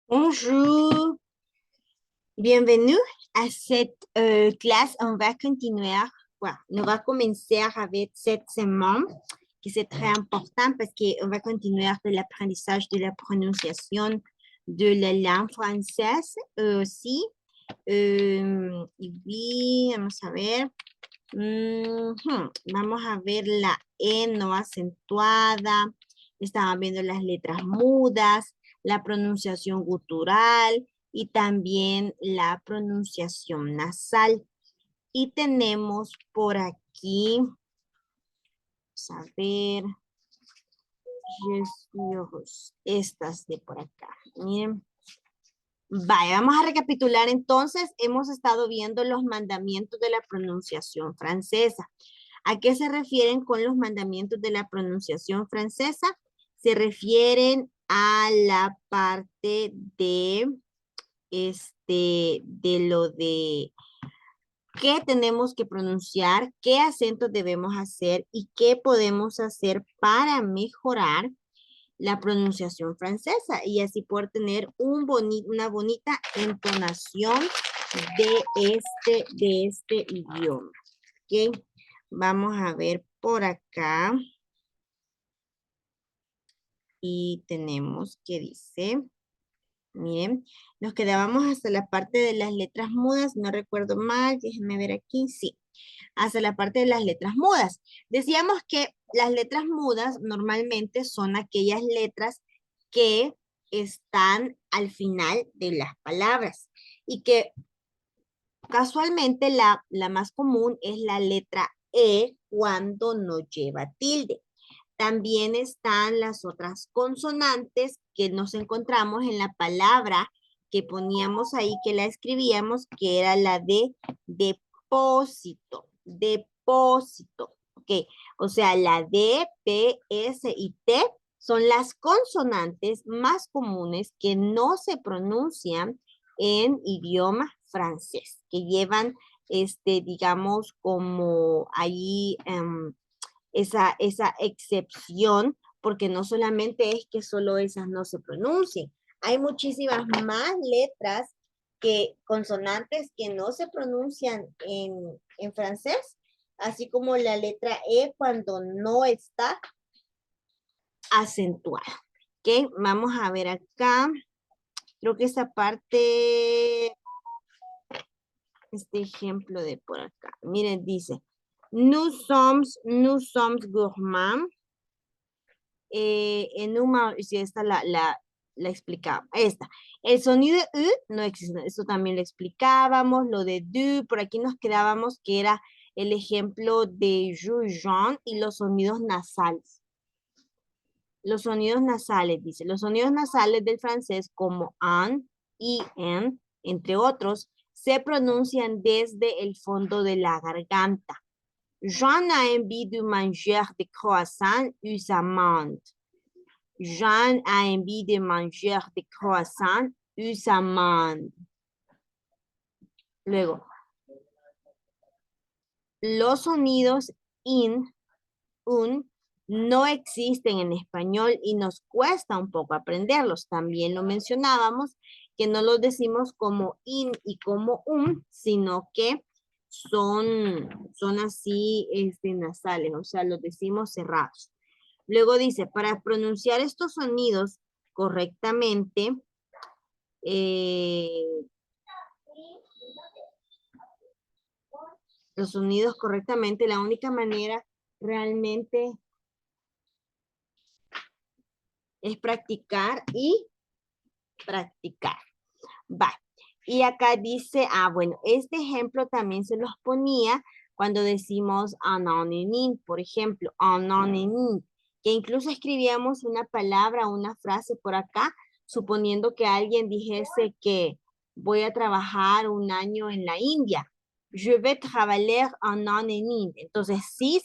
Bonjour, bienvenue à cette classe. On va continuer. Voilà, on va commencer avec cette semaine, qui c'est très important parce qu'on va continuer de l'apprentissage de la prononciation de la langue française aussi. Y oui, vamos a ver. Vamos a ver la E no acentuada. Estaba viendo las letras mudas, la pronunciación gutural y también la pronunciación nasal. Y tenemos por aquí, vamos a ver, estas de por acá. Miren. Vaya, vamos a recapitular entonces. Hemos estado viendo los mandamientos de la pronunciación francesa. ¿A qué se refieren con los mandamientos de la pronunciación francesa? Se refieren a la parte de lo de qué tenemos que pronunciar, qué acentos debemos hacer y qué podemos hacer para mejorar la pronunciación francesa y así poder tener una bonita entonación de este idioma. ¿Ok? Vamos a ver por acá. Y tenemos que dice, miren, nos quedábamos hasta la parte de las letras mudas, no recuerdo mal, déjenme ver aquí, sí, hasta la parte de las letras mudas. Decíamos que las letras mudas normalmente son aquellas letras que están al final de las palabras y que casualmente la más común es la letra E cuando no lleva tilde. También están las otras consonantes que nos encontramos en la palabra que poníamos ahí, que la escribíamos, que era la de depósito, depósito, ok. O sea, la D, P, S y T son las consonantes más comunes que no se pronuncian en idioma francés, que llevan, digamos, como ahí esa excepción, porque no solamente es que solo esas no se pronuncien, hay muchísimas más letras que consonantes que no se pronuncian en francés, así como la letra E cuando no está acentuada. ¿Ok? Vamos a ver acá. Creo que esa parte, este ejemplo de por acá. Miren, dice, nous sommes gourmands. En un, si esta la explicaba, esta. El sonido de U no existe, esto también lo explicábamos, lo de du, por aquí nos quedábamos que era el ejemplo de Jean y los sonidos nasales. Los sonidos nasales, dice, los sonidos nasales del francés como an y en, entre otros, se pronuncian desde el fondo de la garganta. Jean a envie de manger des croissants usamment. Jean a envie de manger des croissants usamment. Luego, los sonidos in, un, no existen en español y nos cuesta un poco aprenderlos. También lo mencionábamos, que no los decimos como in y como sino que son así nasales, o sea, los decimos cerrados. Luego dice, para pronunciar estos sonidos correctamente, los sonidos correctamente, la única manera realmente es practicar y practicar. Va. Y acá dice, bueno, este ejemplo también se los ponía cuando decimos anonenin, por ejemplo, anonenin, que incluso escribíamos una palabra, una frase por acá, suponiendo que alguien dijese que voy a trabajar un año en la India. Je vais travailler en anonenin. Entonces, sí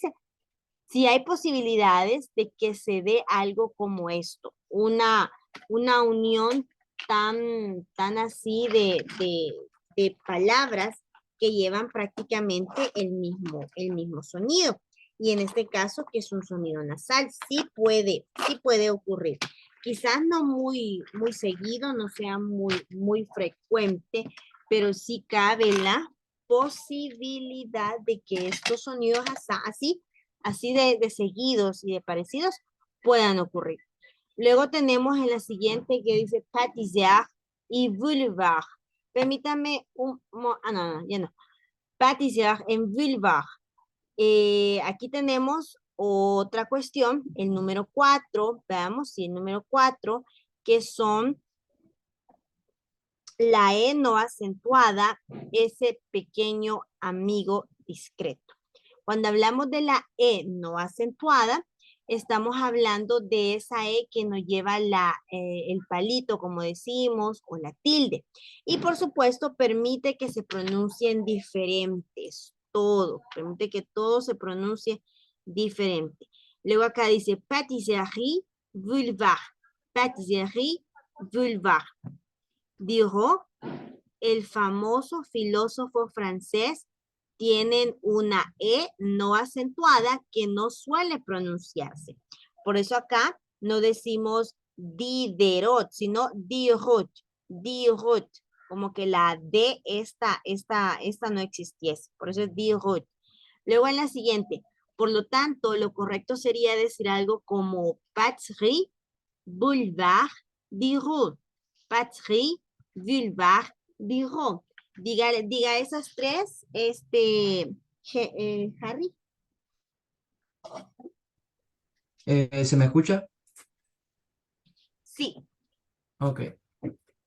hay posibilidades de que se dé algo como esto, una unión tan así de palabras que llevan prácticamente el mismo sonido. Y en este caso, que es un sonido nasal, sí puede ocurrir. Quizás no muy seguido, no sea muy frecuente, pero sí cabe la posibilidad de que estos sonidos así de seguidos y de parecidos puedan ocurrir. Luego tenemos en la siguiente que dice pâtissière y boulevard. Permítame no, ya no. Pâtissière en boulevard. Aquí tenemos otra cuestión, el número 4, veamos si el número 4, que son la E no acentuada, ese pequeño amigo discreto. Cuando hablamos de la E no acentuada, estamos hablando de esa E que nos lleva el palito, como decimos, o la tilde. Y por supuesto, permite que se pronuncien diferentes, todo. Permite que todo se pronuncie diferente. Luego acá dice pâtisserie boulevard. Pâtisserie boulevard. Dijo el famoso filósofo francés, tienen una E no acentuada que no suele pronunciarse. Por eso acá no decimos Diderot, sino Diderot, Diderot, como que la D esta no existiese. Por eso es Diderot. Luego en la siguiente, por lo tanto, lo correcto sería decir algo como Patrie, Boulevard, Diderot. Patrie, Boulevard, Diderot. Diga esas tres, Harry. ¿Se me escucha? Sí. Ok.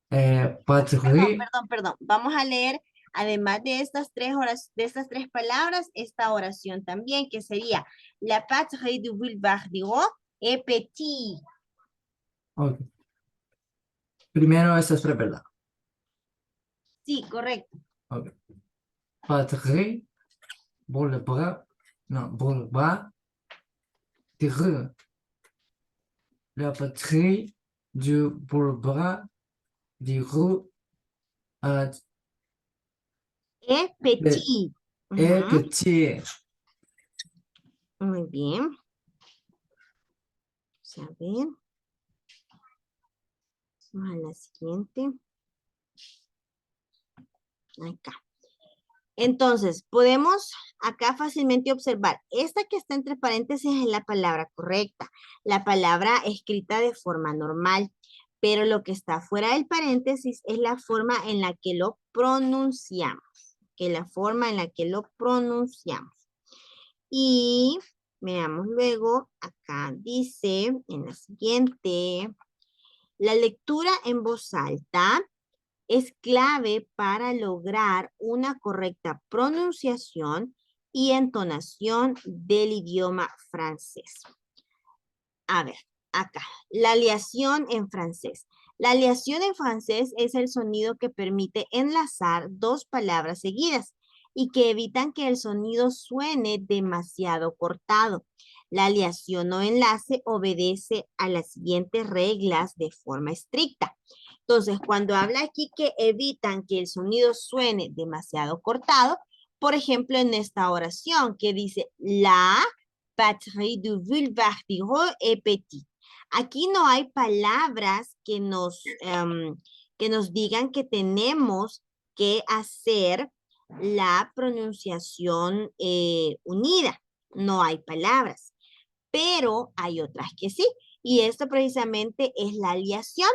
Perdón, Patrie, perdón, perdón. Vamos a leer, además de estas tres horas, de estas tres palabras, esta oración también, que sería la patrie du boulevard Diderot est petit. ok. Primero estas tres, ¿verdad? Sí, correcto. Ok. Patrie, boulevard, no, boulevard, Diderot. La patrie du boulevard, Diderot, Est petit. est Ujú. petit. Muy bien. Vamos a ver. Vamos a la siguiente. Acá. Entonces, podemos acá fácilmente observar, esta que está entre paréntesis es la palabra correcta, la palabra escrita de forma normal, pero lo que está fuera del paréntesis es la forma en la que lo pronunciamos, que la forma en la que lo pronunciamos. Y veamos luego, acá dice en la siguiente, la lectura en voz alta es clave para lograr una correcta pronunciación y entonación del idioma francés. A ver, acá, la aleación en francés. La aleación en francés es el sonido que permite enlazar dos palabras seguidas y que evitan que el sonido suene demasiado cortado. La aleación o enlace obedece a las siguientes reglas de forma estricta. Entonces, cuando habla aquí que evitan que el sonido suene demasiado cortado, por ejemplo, en esta oración que dice la patrie du boulevard Diderot est petit. Aquí no hay palabras que nos digan que tenemos que hacer la pronunciación unida. No hay palabras, pero hay otras que sí. Y esto precisamente es la aleación.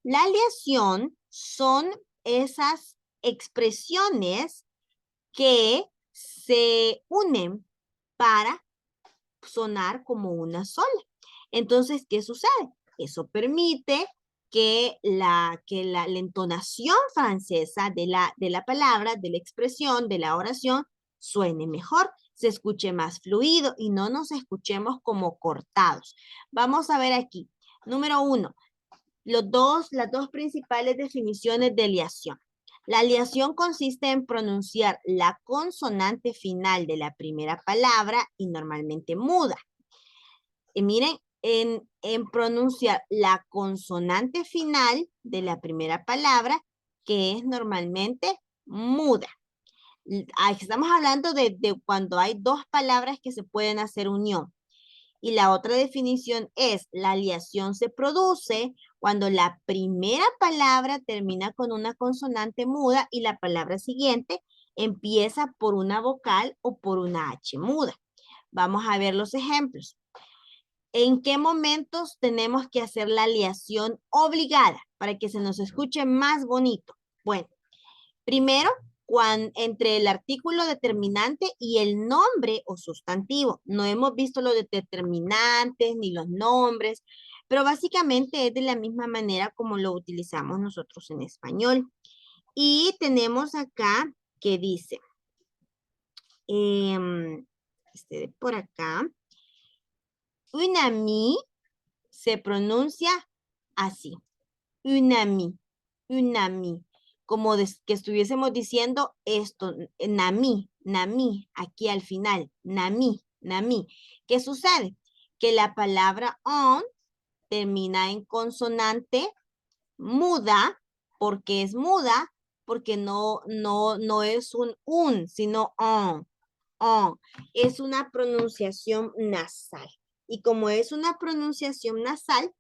La aleación son esas expresiones que se unen para sonar como una sola. Entonces, ¿qué sucede? Eso permite que la entonación francesa de la palabra, de la expresión, de la oración, suene mejor, se escuche más fluido y no nos escuchemos como cortados. Vamos a ver aquí. Número 1, las dos principales definiciones de liación. La liación consiste en pronunciar la consonante final de la primera palabra y normalmente muda. Y miren, en pronunciar la consonante final de la primera palabra, que es normalmente muda. Estamos hablando de cuando hay dos palabras que se pueden hacer unión. Y la otra definición es, la aleación se produce cuando la primera palabra termina con una consonante muda y la palabra siguiente empieza por una vocal o por una H muda. Vamos a ver los ejemplos. ¿En qué momentos tenemos que hacer la aleación obligada para que se nos escuche más bonito? Bueno, primero, entre el artículo determinante y el nombre o sustantivo. No hemos visto los determinantes ni los nombres, pero básicamente es de la misma manera como lo utilizamos nosotros en español. Y tenemos acá que dice, de por acá, unami se pronuncia así, unami, unami, como que estuviésemos diciendo esto, nami, nami, aquí al final, nami, nami. ¿Qué sucede? Que la palabra on termina en consonante muda, porque es muda, porque no es un, sino on. Es una pronunciación nasal. Y como es una pronunciación nasal,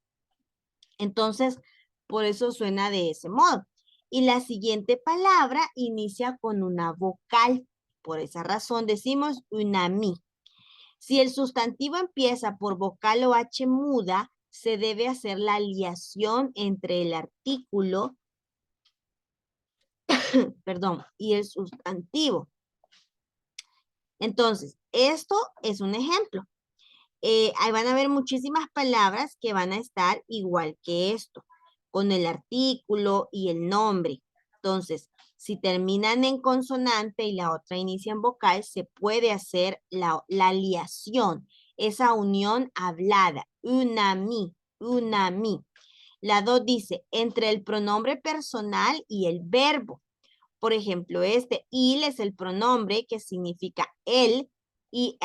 entonces por eso suena de ese modo. Y la siguiente palabra inicia con una vocal. Por esa razón decimos unami. Si el sustantivo empieza por vocal o H muda, se debe hacer la aliación entre el artículo, perdón, y el sustantivo. Entonces, esto es un ejemplo. Ahí van a haber muchísimas palabras que van a estar igual que esto, con el artículo y el nombre. Entonces, si terminan en consonante y la otra inicia en vocal, se puede hacer la aliación, esa unión hablada, unami, unami. La 2 dice, entre el pronombre personal y el verbo. Por ejemplo, il es el pronombre que significa él y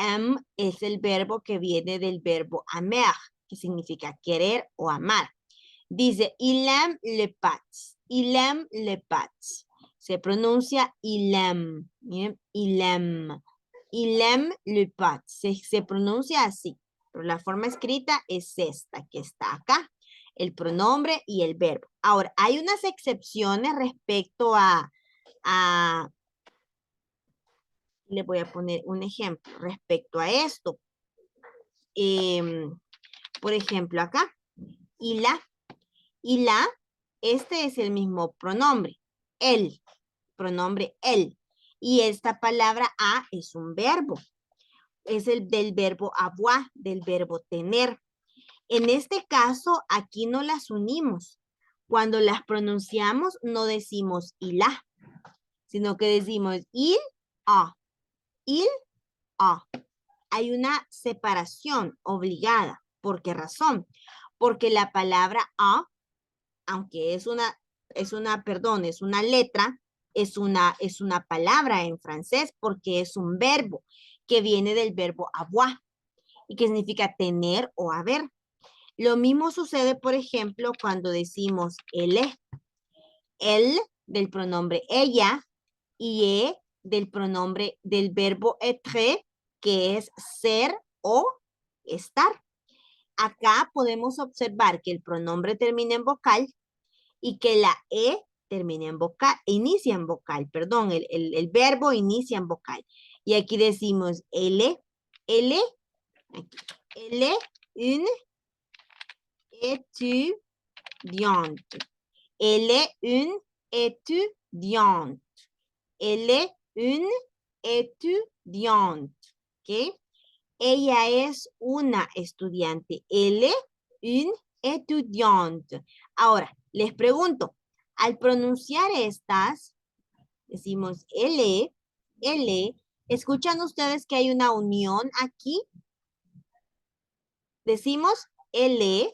es el verbo que viene del verbo aimer, que significa querer o amar. Dice, il aime le pâtes. Il aime le pâtes. Se pronuncia il aime. Miren, il aime. Il aime le pâtes. Se pronuncia así, pero la forma escrita es esta que está acá. El pronombre y el verbo. Ahora, hay unas excepciones respecto les voy a poner un ejemplo respecto a esto. Por ejemplo, acá, y la, este es el mismo pronombre, el, pronombre el. Y esta palabra a es un verbo. Es el del verbo avoir, del verbo tener. En este caso, aquí no las unimos. Cuando las pronunciamos, no decimos la, sino que decimos il, a. Il, a. Hay una separación obligada. ¿Por qué razón? Porque la palabra a, aunque es una letra, es una palabra en francés porque es un verbo que viene del verbo avoir y que significa tener o haber. Lo mismo sucede, por ejemplo, cuando decimos él del pronombre ella y del pronombre del verbo être, que es ser o estar. Acá podemos observar que el pronombre termina en vocal y que la termina en vocal, inicia en vocal, perdón, el verbo inicia en vocal. Y aquí decimos elle, une étudiante. Elle est une étudiante. Elle est une étudiante. ¿Ok? Ella es una estudiante. Elle est une étudiante. Ahora, les pregunto, al pronunciar estas, decimos elle, ¿escuchan ustedes que hay una unión aquí? Decimos elle,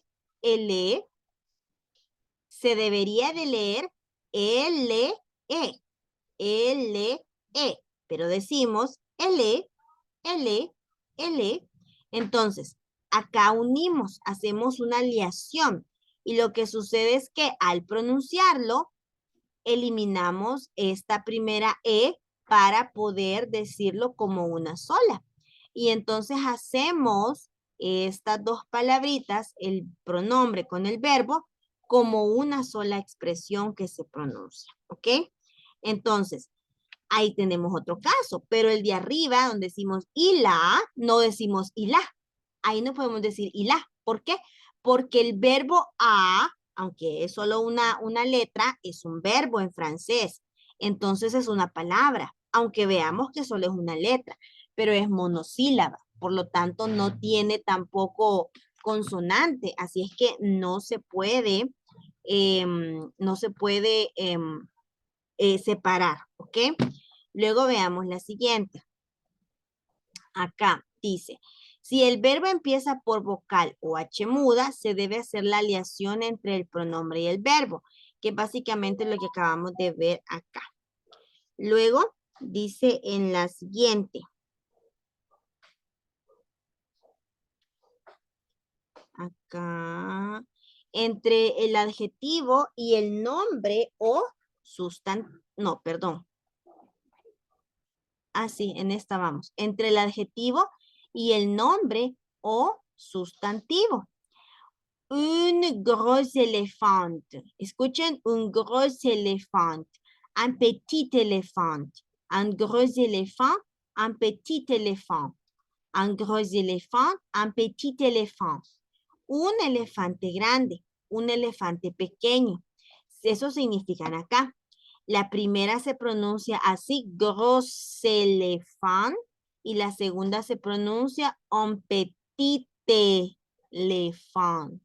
se debería de leer L, E, pero decimos L. Entonces, acá unimos, hacemos una aliación y lo que sucede es que al pronunciarlo, eliminamos esta primera E para poder decirlo como una sola. Y entonces hacemos estas dos palabritas, el pronombre con el verbo, como una sola expresión que se pronuncia, ¿ok? Entonces, ahí tenemos otro caso, pero el de arriba, donde decimos y la, no decimos y la. Ahí no podemos decir y la. ¿Por qué? Porque el verbo a, aunque es solo una letra, es un verbo en francés. Entonces es una palabra, aunque veamos que solo es una letra, pero es monosílaba. Por lo tanto, no tiene tampoco consonante. Así es que no se puede, separar, ¿ok? Luego veamos la siguiente. Acá dice, si el verbo empieza por vocal o H muda, se debe hacer la aleación entre el pronombre y el verbo, que es básicamente lo que acabamos de ver acá. Luego dice en la siguiente. Acá, entre el adjetivo y el nombre o sustantivo, no, perdón. Así, en esta vamos. Entre el adjetivo y el nombre o sustantivo. Un gros elefante. Escuchen, un gros elefante. Un petit éléphant. Un gros éléphant, un petit éléphant. Un gros éléphant, un petit éléphant. Un elefante grande, un elefante pequeño. Eso significan acá. La primera se pronuncia así, gros éléphant, y la segunda se pronuncia un petit éléphant.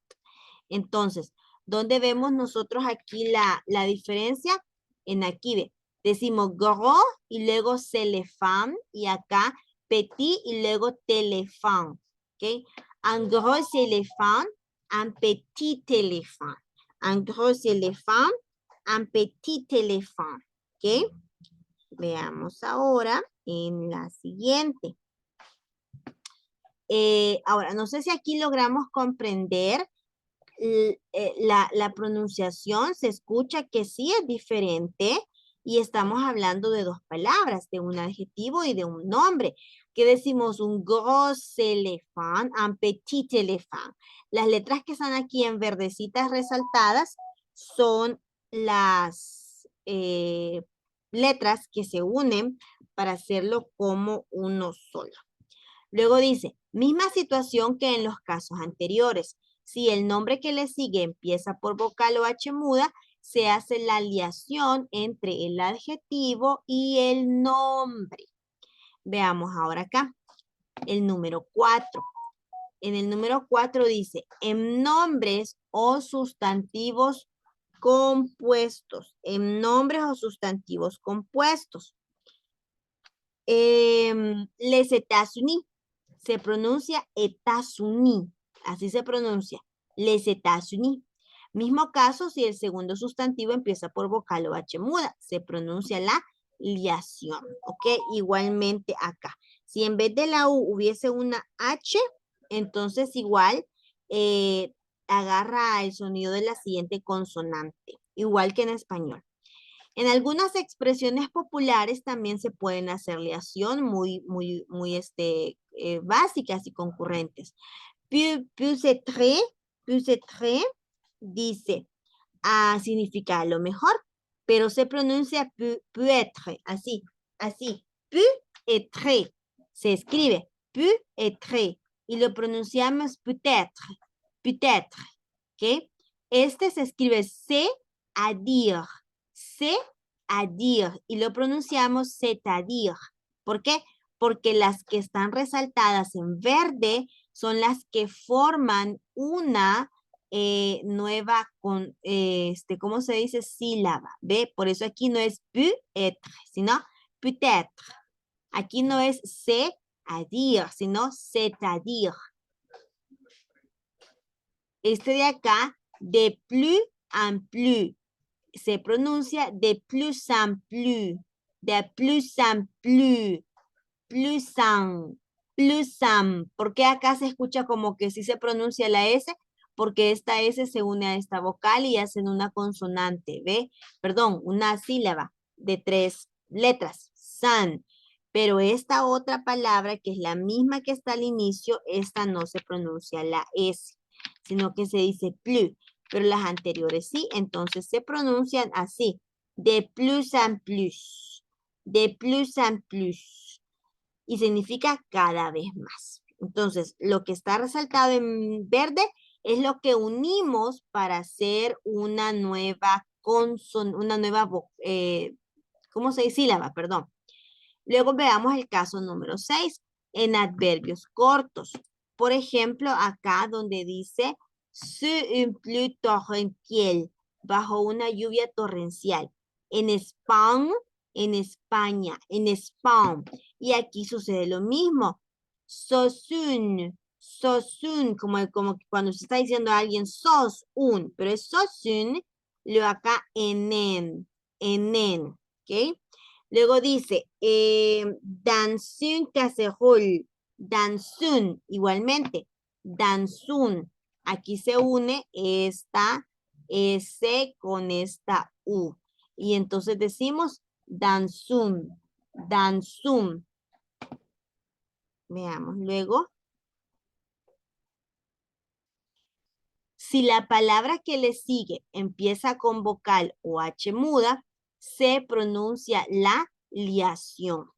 Entonces, ¿dónde vemos nosotros aquí la diferencia? En aquí, ve. Decimos gros y luego éléphant, y acá petit y luego téléphone. ¿Ok? Un gros éléphant, un petit éléphant. Un gros éléphant, un petit éléphant. ¿Ok? Veamos ahora en la siguiente. Ahora, no sé si aquí logramos comprender la pronunciación. Se escucha que sí es diferente y estamos hablando de dos palabras, de un adjetivo y de un nombre. ¿Qué decimos? Un gros éléphant, un petit éléphant. Las letras que están aquí en verdecitas resaltadas son las letras que se unen para hacerlo como uno solo. Luego dice, misma situación que en los casos anteriores. Si el nombre que le sigue empieza por vocal o H muda, se hace la aliación entre el adjetivo y el nombre. Veamos ahora acá, el número 4. En el número 4 dice, en nombres o sustantivos compuestos. En nombres o sustantivos compuestos. Les États-Unis. Se pronuncia États-Unis. Así se pronuncia. Les États-Unis. Mismo caso si el segundo sustantivo empieza por vocal o H muda. Se pronuncia la liación. ¿Ok? Igualmente acá. Si en vez de la U hubiese una H, entonces igual agarra el sonido de la siguiente consonante. Igual que en español. En algunas expresiones populares también se pueden hacer liación muy básicas y concurrentes. Peut-être, dice, significa a lo mejor, pero se pronuncia peut-être, así, peut-être, se escribe peut-être, y lo pronunciamos peut-être, ¿ok? Este se escribe c'est-à-dire, c'est-à-dire, y lo pronunciamos c'est-à-dire. ¿Por qué? Porque las que están resaltadas en verde son las que forman una nueva, ¿cómo se dice? Sílaba, ¿ve? Por eso aquí no es peut-être, sino peut-être. Aquí no es c'est-à-dire, sino c'est-à-dire. Este de acá, de plus en plus, se pronuncia de plus en plus, de plus en plus, plus en. ¿Por qué acá se escucha como que sí se pronuncia la S? Porque esta S se une a esta vocal y hacen una consonante, ¿ve? Perdón, una sílaba de 3 letras, san. Pero esta otra palabra, que es la misma que está al inicio, esta no se pronuncia la S, sino que se dice plus. Pero las anteriores sí, entonces se pronuncian así. De plus en plus. De plus en plus. Y significa cada vez más. Entonces, lo que está resaltado en verde es lo que unimos para hacer una nueva ¿cómo se dice? Sílaba, perdón. Luego veamos el caso número 6, en adverbios cortos. Por ejemplo, acá donde dice sous une pluie torrentielle, bajo una lluvia torrencial. En España, en España, en España. Y aquí sucede lo mismo. Sos un, como cuando se está diciendo a alguien sos un, pero es sos un, lo acá en, ¿ok? Luego dice, dansun casserole, dansun, igualmente, dansun. Aquí se une esta S con esta U. Y entonces decimos dansun, dansun. Veamos, luego. Si la palabra que le sigue empieza con vocal o H muda, se pronuncia la liación.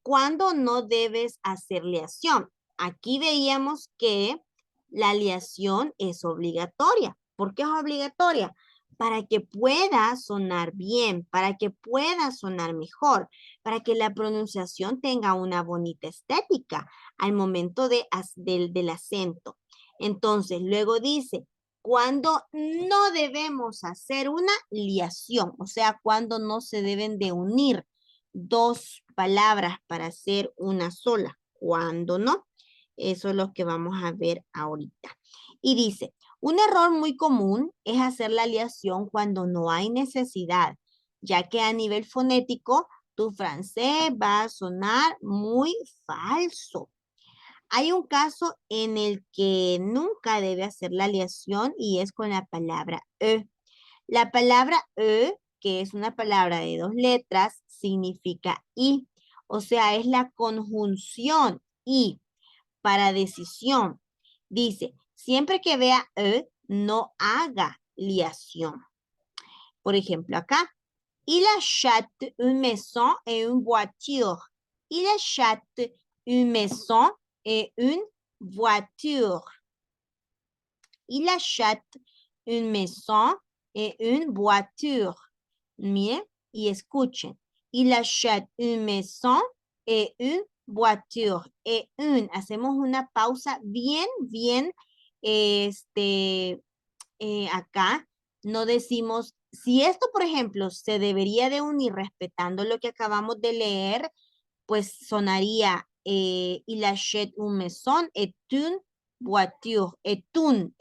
¿Cuándo no debes hacer liación? Aquí veíamos que la liación es obligatoria. ¿Por qué es obligatoria? Para que pueda sonar bien, para que pueda sonar mejor, para que la pronunciación tenga una bonita estética al momento del acento. Entonces, luego dice, cuando no debemos hacer una liación, o sea, cuando no se deben de unir dos palabras para hacer una sola, cuando no. Eso es lo que vamos a ver ahorita. Y dice, un error muy común es hacer la liación cuando no hay necesidad, ya que a nivel fonético tu francés va a sonar muy falso. Hay un caso en el que nunca debe hacer la liación y es con la palabra e. La palabra e, que es una palabra de dos letras, significa y. O sea, es la conjunción y para decisión. Dice, siempre que vea e, no haga liación. Por ejemplo, acá. Il achète une maison et une voiture. Il achète une maison et une voiture. Il achète une maison et une voiture. Miren y escuchen. Il achète une maison et une voiture. Et une, hacemos una pausa bien, acá. No decimos, si esto, por ejemplo, se debería de unir respetando lo que acabamos de leer, pues sonaría, il achète une maison et une voiture, etún,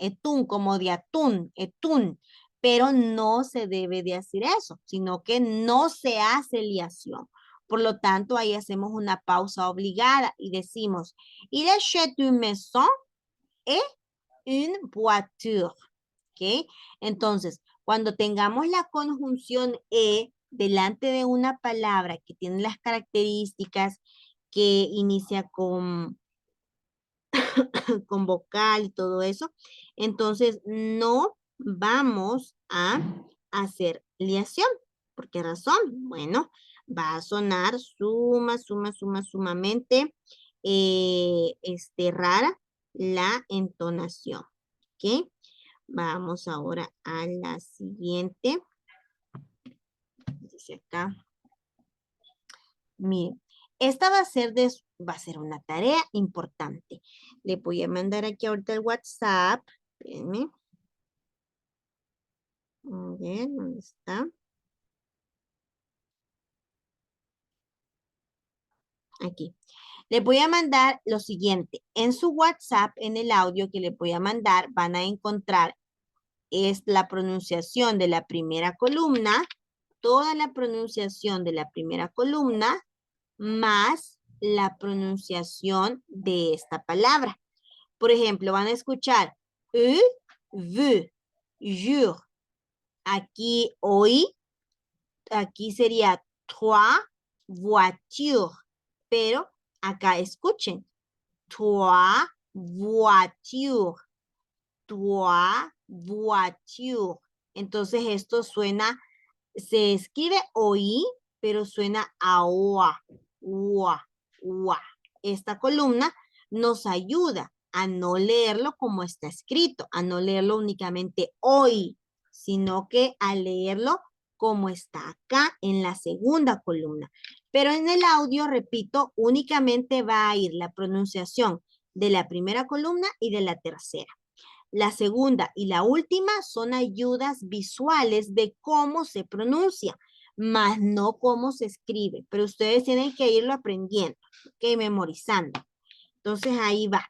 como de atún, etún, pero no se debe de hacer eso, sino que no se hace liación. Por lo tanto, ahí hacemos una pausa obligada y decimos, il achète une maison et une voiture. ¿Ok? Entonces, cuando tengamos la conjunción e delante de una palabra que tiene las características que inicia con con vocal y todo eso, entonces no vamos a hacer liación. ¿Por qué razón? Bueno, va a sonar sumamente rara la entonación. ¿Ok? Vamos ahora a la siguiente. Dice acá. Miren, esta va a ser una tarea importante. Le voy a mandar aquí ahorita el WhatsApp. Espérenme. A ver, ¿dónde está? Aquí. Les voy a mandar lo siguiente. En su WhatsApp, en el audio que les voy a mandar, van a encontrar es la pronunciación de la primera columna, toda la pronunciación de la primera columna, más la pronunciación de esta palabra. Por ejemplo, van a escuchar vu, jour. Aquí hoy, aquí sería trois, voiture. Pero acá escuchen. Toi, voiture. Toi, voiture. Entonces esto suena, se escribe oí, pero suena a oa, ua, ua. Esta columna nos ayuda a no leerlo como está escrito, a no leerlo únicamente hoy, sino que a leerlo como está acá en la segunda columna. Pero en el audio, repito, únicamente va a ir la pronunciación de la primera columna y de la tercera. La segunda y la última son ayudas visuales de cómo se pronuncia, más no cómo se escribe. Pero ustedes tienen que irlo aprendiendo, ¿ok? Memorizando. Entonces ahí va.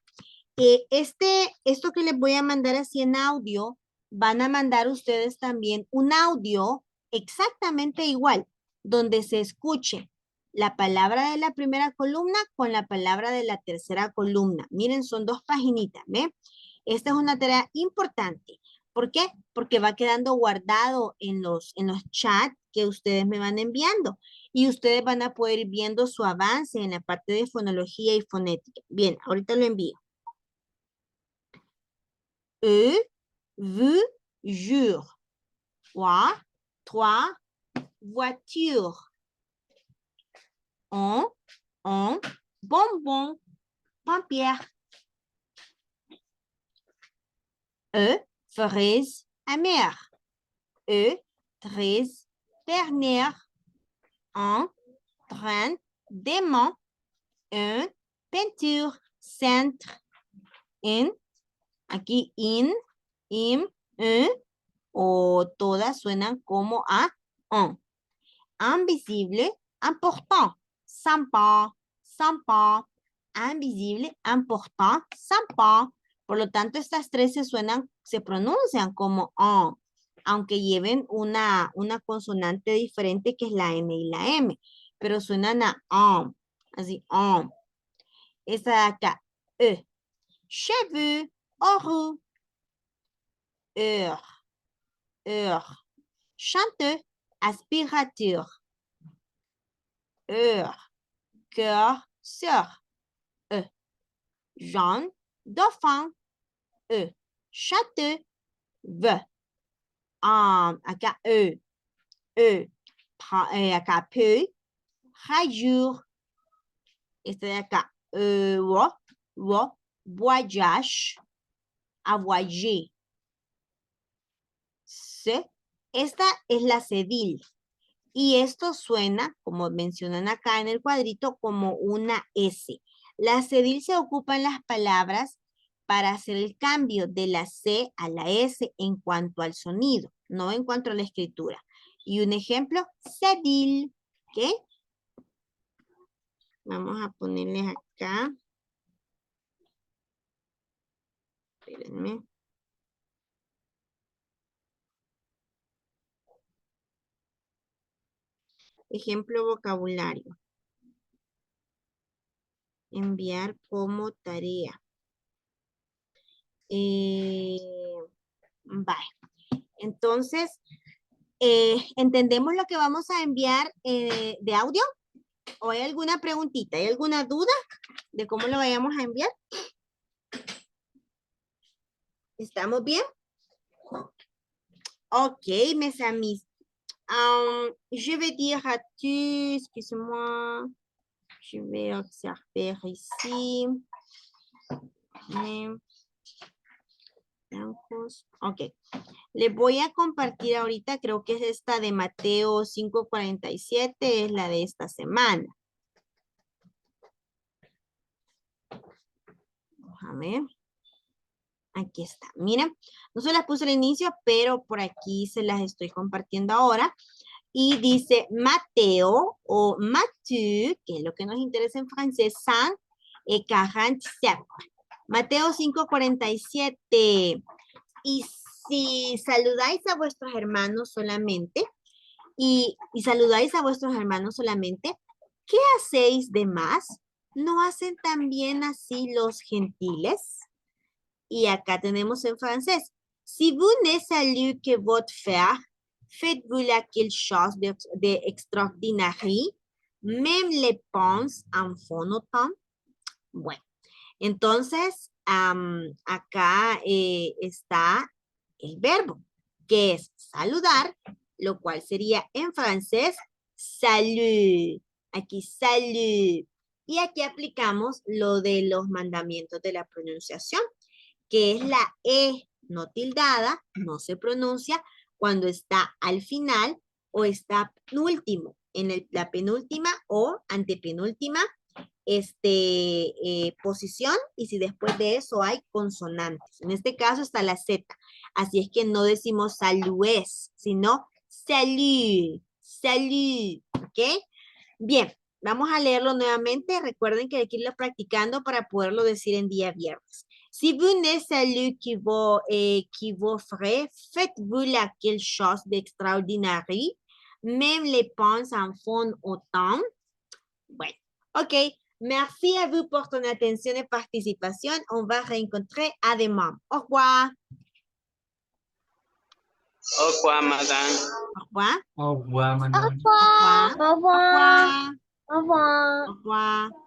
Esto que les voy a mandar así en audio, van a mandar ustedes también un audio exactamente igual, donde se escuche la palabra de la primera columna con la palabra de la tercera columna. Miren, son 2 paginitas, ¿ve? Esta es una tarea importante. ¿Por qué? Porque va quedando guardado en los chats que ustedes me van enviando. Y ustedes van a poder ir viendo su avance en la parte de fonología y fonética. Bien, ahorita lo envío. Vous, jure. Toi, voiture. On, bonbon, papier. Fraise amère. Fraise ternaire. Un, train, dément. Un, peinture, centre. In, aquí in, im, o todas suenan como a on. Invisible, important, sympa, sympa. Invisible, important, sympa. Por lo tanto, estas 3 se pronuncian como on, aunque lleven una consonante diferente que es la N y la M, pero suenan a on, así, on. Esta de acá, cheveux, heureux, heure, heure. Chanteux, aspirateur. Heure, cœur, sœur. Jaune, dauphin. Château, ve. Acá, acá, peu. Rajour. Este de acá, wo. Voyage. A voyager. Esta es la cedille. Y esto suena, como mencionan acá en el cuadrito, como una S. La cedille se ocupa en las palabras para hacer el cambio de la C a la S en cuanto al sonido, no en cuanto a la escritura. Y un ejemplo, cedille, ¿ok? Vamos a ponerles acá. Espérenme. Ejemplo vocabulario. Enviar como tarea. Vale. Entonces, ¿entendemos lo que vamos a enviar de audio? ¿O hay alguna preguntita? ¿Hay alguna duda de cómo lo vayamos a enviar? ¿Estamos bien? Ok, mes amis. Je vais dire à tu, excusez-moi, je vais observer ici. Ok, les voy a compartir ahorita, creo que es esta de Mateo 5:47, es la de esta semana. Déjame. Aquí está, miren, no se las puse al inicio, pero por aquí se las estoy compartiendo ahora. Y dice Mateo o Matthieu, que es lo que nos interesa en francés, 5:47. Mateo 5:47. Y si saludáis a vuestros hermanos solamente, y saludáis a vuestros hermanos solamente, ¿qué hacéis de más? ¿No hacen también así los gentiles? Y acá tenemos en francés. Si vous ne saluez que votre frère, faites-vous là quelque chose d'extraordinaire? Même les pense en font autant. Bueno, entonces acá está el verbo, que es saludar, lo cual sería en francés salut. Aquí salut. Y aquí aplicamos lo de los mandamientos de la pronunciación, que es la E no tildada, no se pronuncia cuando está al final o está penúltimo, en la penúltima o antepenúltima posición, y si después de eso hay consonantes. En este caso está la Z. Así es que no decimos saludes, sino salut, salut. ¿Ok? Bien, vamos a leerlo nuevamente. Recuerden que hay que irlo practicando para poderlo decir en día viernes. Si vous ne salut qui vous ferait, faites-vous quelque chose d'extraordinaire. Même les penses en font autant. Bueno, ok. Merci à vous pour ton attention et participation. On va rencontrer à demain. Au revoir. Au revoir, madame. Au revoir. Au revoir, Au Manuel. revoir. Au revoir. Au revoir. Au revoir. Au revoir.